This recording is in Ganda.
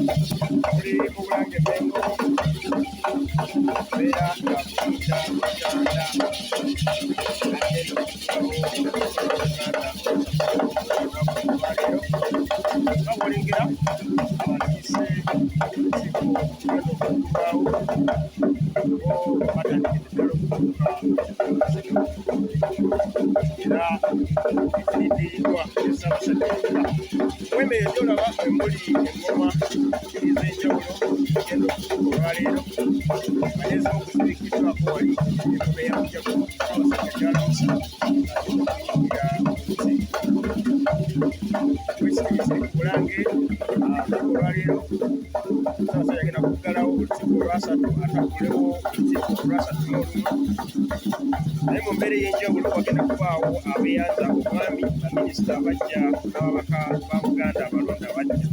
Muri mu Bulange Mengo beera nga kuyita Buganda babolengera abalagise olukiiko olugenda okuggulwawo batandikidde ddala okutuuka era ekirindirirwa Ssaabasajja mwemeyo gy'olaba emuli engoma ez'enjawulo egenda okutuuka olwaleero bageza okuzirikiddwako wali engoma eyamujago Ssaabasajja gy'alonsa ng'akyokuyingira wekitegese ku Bulange olwaleero Ssaabasajja agenda kuggalawo olukiiko olwasatu atagulewo olukiiko olwasatu n'olumu naye mu mbeera ey'enjawulo wagenda kubaawo abeeyanza omwami baminisita bajja n'ababaka ba Buganda abalonda bajja